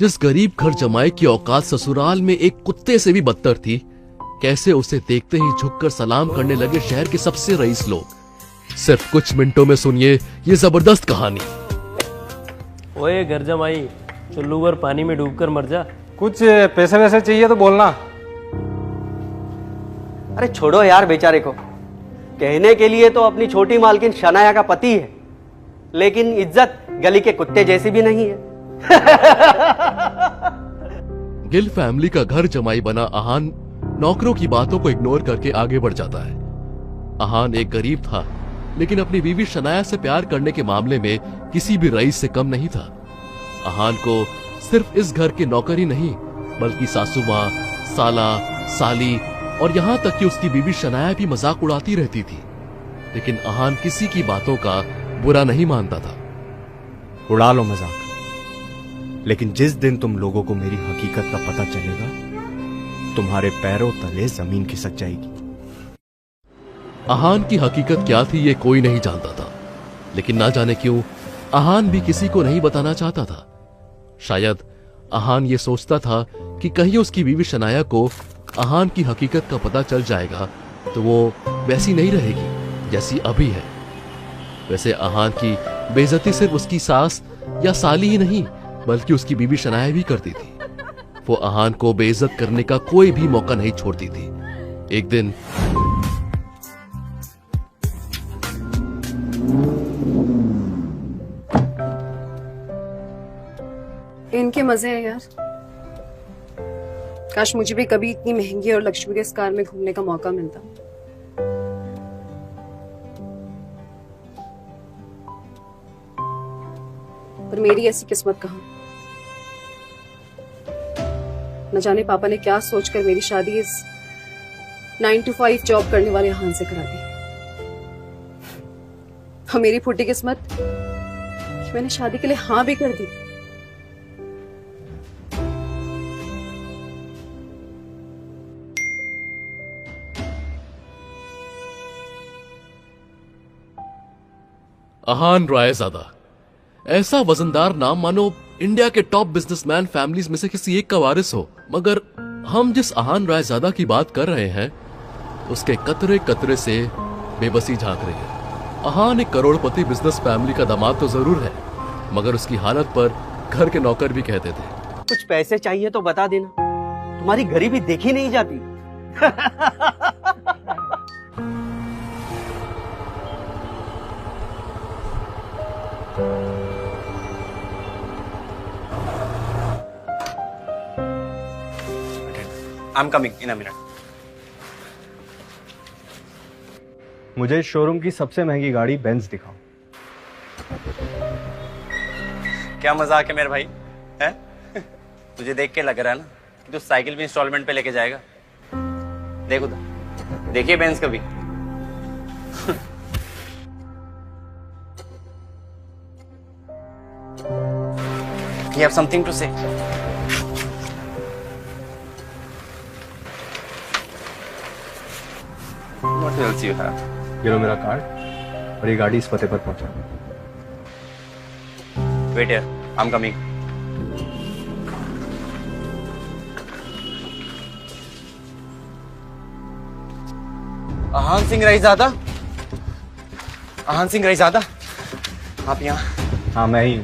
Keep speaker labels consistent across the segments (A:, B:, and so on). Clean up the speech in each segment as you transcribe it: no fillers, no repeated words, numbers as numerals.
A: जिस गरीब घर जमाई की औकात ससुराल में एक कुत्ते से भी बदतर थी, कैसे उसे देखते ही झुककर सलाम करने लगे शहर के सबसे रईस लोग। सिर्फ कुछ मिनटों में सुनिए ये जबरदस्त कहानी।
B: ओए घर जमाई, चुल्लू पर पानी में डूबकर मर जा।
C: कुछ पैसे वैसे चाहिए तो बोलना।
D: अरे छोड़ो यार बेचारे को, कहने के लिए तो अपनी छोटी मालकिन शनाया का पति है, लेकिन इज्जत गली के कुत्ते जैसी भी नहीं है।
A: गिल फैमिली का घर जमाई बना अहान नौकरों की बातों को इग्नोर करके आगे बढ़ जाता है। अहान एक गरीब था, लेकिन अपनी बीवी शनाया से प्यार करने के मामले में किसी भी रईस से कम नहीं था। अहान को सिर्फ इस घर के नौकर ही नहीं, बल्कि सासू माँ, साला, साली और यहाँ तक कि उसकी बीवी शनाया भी मजाक उड़ाती रहती थी। लेकिन अहान किसी की बातों का बुरा नहीं मानता था।
E: उड़ा लो मजाक, लेकिन जिस दिन तुम लोगों को मेरी हकीकत का पता चलेगा, तुम्हारे पैरों तले जमीन खिसक जाएगी।
A: अहान की हकीकत क्या थी ये कोई नहीं जानता था, लेकिन ना जाने क्यों अहान भी किसी को नहीं बताना चाहता था। शायद अहान ये सोचता था कि कहीं उसकी बीवी शनाया को अहान की हकीकत का पता चल जाएगा तो वो वैसी नहीं रहेगी जैसी अभी है। वैसे अहान की बेइज्जती सिर्फ उसकी सास या साली ही नहीं, बल्कि उसकी बीवी शनाया भी करती थी। वो अहान को बेइज्जत करने का कोई भी मौका नहीं छोड़ती थी। एक दिन
F: इनके मजे हैं यार। काश मुझे भी कभी इतनी महंगी और लग्जरियस कार में घूमने का मौका मिलता। पर मेरी ऐसी किस्मत कहाँ। न जाने पापा ने क्या सोचकर मेरी शादी इस 9 to 5 जॉब करने वाले अहान से करा दी। और मेरी फूटी किस्मत कि मैंने शादी के लिए हाँ भी कर दी।
A: अहान रायजादा ऐसा वजनदार नाम मानो इंडिया के टॉप बिजनेसमैन फैमिलीज में से किसी एक का वारिस हो। मगर हम जिस अहान रायजादा की बात कर रहे हैं, उसके कतरे कतरे से बेबसी झांक रही है। अहान एक करोड़पति बिजनेस फैमिली का दामाद तो जरूर है, मगर उसकी हालत पर घर के नौकर भी कहते थे।
D: कुछ पैसे चाहिए तो बता देना, तुम्हारी गरीबी देखी नहीं जाती।
E: I'm coming in a minute. मुझे शोरूम की सबसे महंगी गाड़ी बेंज दिखाओ।
G: क्या मजाक है मेरे भाई, है? तुझे देख के लग रहा है ना कि तू साइकिल भी इंस्टॉलमेंट पे लेके जाएगा। देखो तो, देखिए बेंज कभी। You have something to say? What else you have?
E: ये लो मेरा कार्ड और ये गाड़ी इस पते पर पहुंचा।
G: Wait here, I'm coming. Ahaan Singh रईज़ादा, Ahaan Singh रईज़ादा, आप यहाँ?
E: हाँ मैं ही,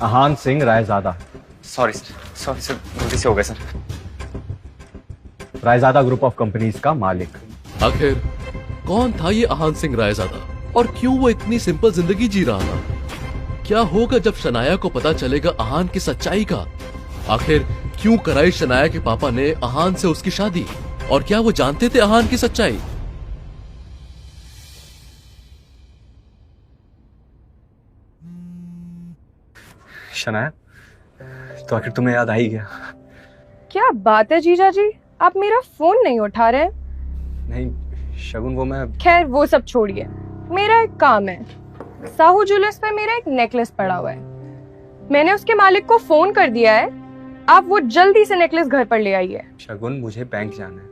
E: अहान सिंह रायजादा।
G: सॉरी सर, गलती से हो गया sir.
E: Raizada group of companies का मालिक।
A: आखिर कौन था ये अहान सिंह रायजादा और क्यों वो इतनी सिंपल जिंदगी जी रहा था? क्या होगा जब शनाया को पता चलेगा अहान की सच्चाई का? आखिर क्यों कराई शनाया के पापा ने अहान से उसकी शादी, और क्या वो जानते थे अहान की सच्चाई?
E: शनाया, तो आखिर तुम्हें याद आ ही गया।
H: क्या बात है जीजा जी, आप मेरा फोन नहीं उठा रहे?
E: नहीं शगुन, वो मैं।
H: खैर वो सब छोड़िए, मेरा एक काम है। साहू ज्वेलर्स पे मेरा एक नेकलेस पड़ा हुआ है, मैंने उसके मालिक को फोन कर दिया है। आप वो जल्दी से नेकलेस घर पर ले आइए।
E: शगुन, मुझे बैंक जाना है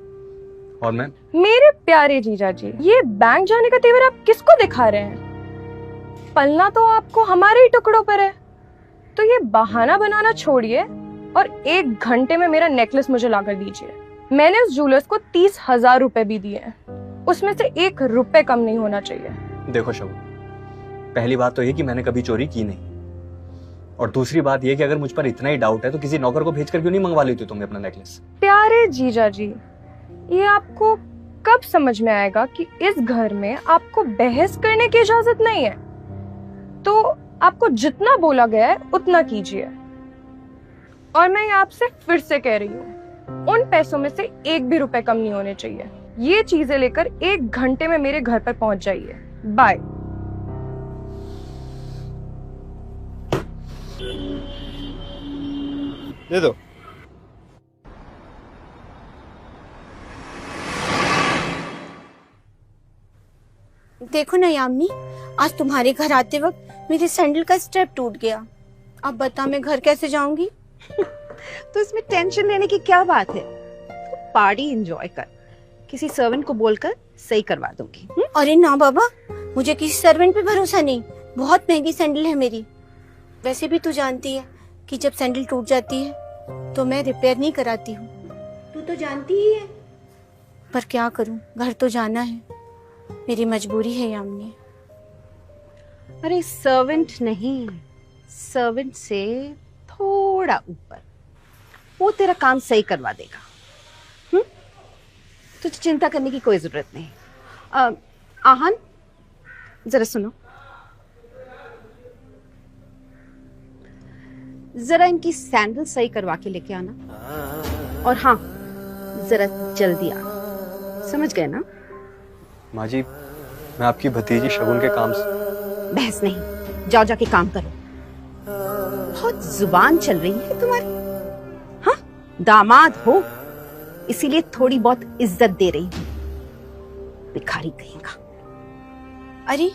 E: और मैं।
H: मेरे प्यारे जीजा जी, ये बैंक जाने का तेवर आप किसको दिखा रहे हैं? पलना तो आपको हमारे ही टुकड़ों पर है, तो ये बहाना बनाना छोड़िए और 1 घंटे में मेरा नेकलेस मुझे लाकर दीजिए। मैंने उस ज्वेलर्स को 30,000 रुपए भी दिए हैं, उसमें से 1 रुपए कम नहीं होना चाहिए।
E: देखो शगुन, पहली बात तो ये कि मैंने कभी चोरी की नहीं, और दूसरी बात ये कि अगर मुझ पर इतना ही डाउट है तो किसी नौकर को भेजकर क्यों नहीं मंगवा लेती तुमने अपना नेकलेस?
H: प्यारे जीजा जी, ये आपको कब समझ में आएगा कि इस घर में आपको बहस करने की इजाजत नहीं है? तो आपको जितना बोला गया है उतना कीजिए। और मैं आपसे फिर से कह रही हूँ, उन पैसों में से 1 भी रुपए कम नहीं होने चाहिए। ये चीजें लेकर 1 घंटे में मेरे घर पर पहुंच जाइए। बाय।
E: दे दो।
I: देखो ना यामिनी, आज तुम्हारे घर आते वक्त मेरे सैंडल का स्टेप टूट गया। अब बता मैं घर कैसे जाऊंगी?
J: तो इसमें टेंशन लेने की क्या बात है? तो पार्टी एंजॉय कर, किसी सर्वेंट को बोलकर सही करवा दूंगी।
I: अरे ना बाबा, मुझे किसी सर्वेंट पे भरोसा नहीं, बहुत महंगी सैंडल है मेरी। वैसे भी तू जानती है कि जब सैंडल टूट जाती है तो मैं रिपेयर नहीं कराती हूँ, तू तो जानती ही है। पर क्या करूँ, घर तो जाना है, मेरी मजबूरी है यामिनी।
J: अरे सर्वेंट नहीं, सर्वेंट से थोड़ा ऊपर, वो तेरा काम सही करवा देगा। तुझे चिंता करने की कोई जरूरत नहीं। आहन, जरा सुनो, जरा इनकी सैंडल सही करवा के लेके आना, और हाँ, जरा जल्दी आना, समझ गए ना?
E: माँ जी, मैं आपकी भतीजी शगुन के काम से।
J: बहस नहीं, जाओ जाके काम करो। बहुत जुबान चल रही है तुम्हारी। हाँ, दामाद हो इसीलिए थोड़ी बहुत इज्जत दे रही हूँ, भिखारी कहेगा।
I: अरे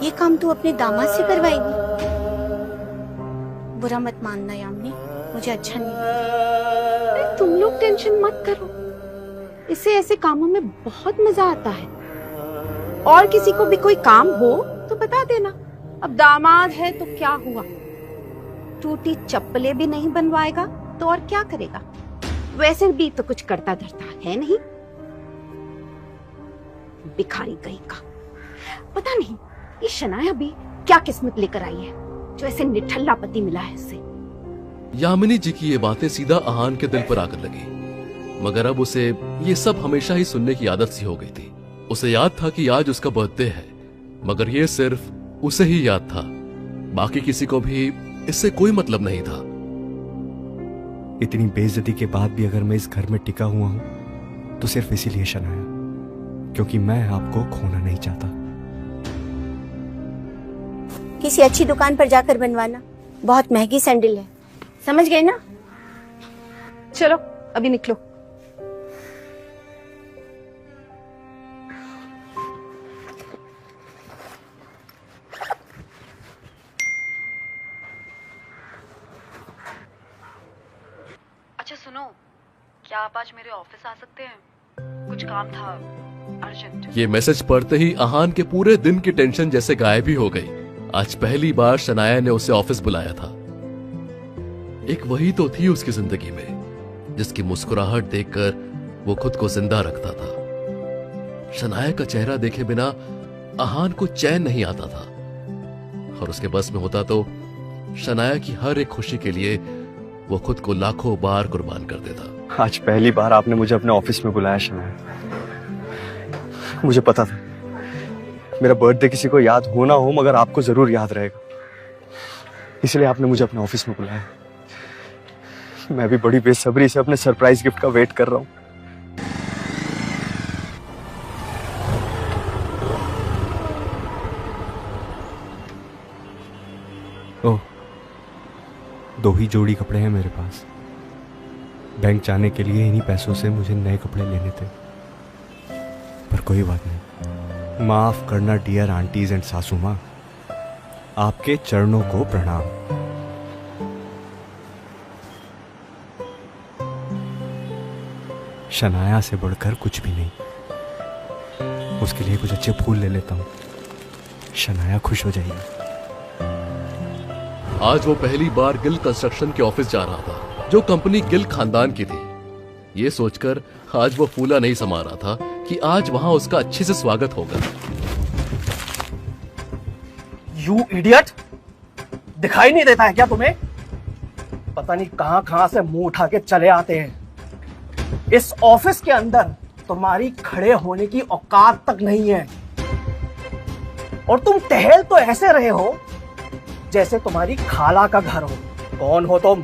I: ये काम तू अपने दामाद से करवाएगी? बुरा मत मानना यामिनी, मुझे अच्छा नहीं लगता।
J: तुम लोग टेंशन मत करो, इससे ऐसे कामों में बहुत मजा आता है। और किसी को भी कोई काम हो तो बता देना। अब दामाद है तो क्या हुआ, टूटी चप्पलें भी नहीं बनवाएगा तो और क्या करेगा? वैसे भी तो कुछ करता धरता है नहीं, भिखारी कहीं का। पता नहीं ये शनाया भी क्या किस्मत लेकर आई है जो ऐसे निठल्ला पति मिला है इसे।
A: यामिनी जी की ये बातें सीधा आहान के दिल पर आकर लगी, मगर अब उसे ये सब हमेशा ही सुनने की आदत सी हो गई थी। उसे याद था कि आज उसका बर्थडे है, मगर ये सिर्फ उसे ही याद था, बाकी किसी को भी इससे कोई मतलब नहीं था।
E: इतनी बेइज्जती के बाद भी अगर मैं इस घर में टिका हुआ हूं तो सिर्फ इसीलिए शनाया, क्योंकि मैं आपको खोना नहीं चाहता।
I: किसी अच्छी दुकान पर जाकर बनवाना, बहुत महंगी सैंडल है, समझ गए ना?
J: चलो अभी निकलो।
K: अच्छा सुनो, क्या आप आज मेरे ऑफिस आ सकते हैं? कुछ काम था अर्जेंट।
A: ये मैसेज पढ़ते ही आहान के पूरे दिन की टेंशन जैसे गायब ही हो गई। आज पहली बार शनाया ने उसे ऑफिस बुलाया था। एक वही तो थी उसकी जिंदगी में जिसकी मुस्कुराहट देखकर वो खुद को जिंदा रखता था। शनाया का चेहरा देखे बिना आहान को चैन नहीं आता था, और उसके बस में होता तो शनाया की हर एक खुशी के लिए वो खुद को लाखों बार कुर्बान कर देता।
E: आज पहली बार आपने मुझे अपने ऑफिस में बुलाया शनाया। मुझे पता था मेरा बर्थडे किसी को याद हो ना हो, मगर आपको जरूर याद रहेगा, इसलिए आपने मुझे अपने ऑफिस में बुलाया। मैं भी बड़ी बेसब्री से अपने सरप्राइज गिफ्ट का वेट कर रहा हूं। ओह, 2 ही जोड़ी कपड़े हैं मेरे पास। बैंक जाने के लिए इन्हीं पैसों से मुझे नए कपड़े लेने थे, पर कोई बात नहीं। माफ करना डियर आंटीज एंड सासू माँ, आपके चरणों को प्रणाम। शनाया से बढ़कर कुछ भी नहीं। उसके लिए कुछ अच्छे फूल ले लेता हूं, शनाया खुश हो जाएगी।
A: आज वो पहली बार गिल कंस्ट्रक्शन के ऑफिस जा रहा था, जो कंपनी गिल खानदान की थी। ये सोचकर आज वो फूला नहीं समा रहा था कि आज वहां उसका अच्छे से स्वागत होगा।
L: यू इडियट, दिखाई नहीं देता है क्या तुम्हें? पता नहीं कहां कहां से मुंह उठा के चले आते हैं। इस ऑफिस के अंदर तुम्हारी खड़े होने की औकात तक नहीं है, और तुम टहल तो ऐसे रहे हो जैसे तुम्हारी खाला का घर हो। कौन हो तुम?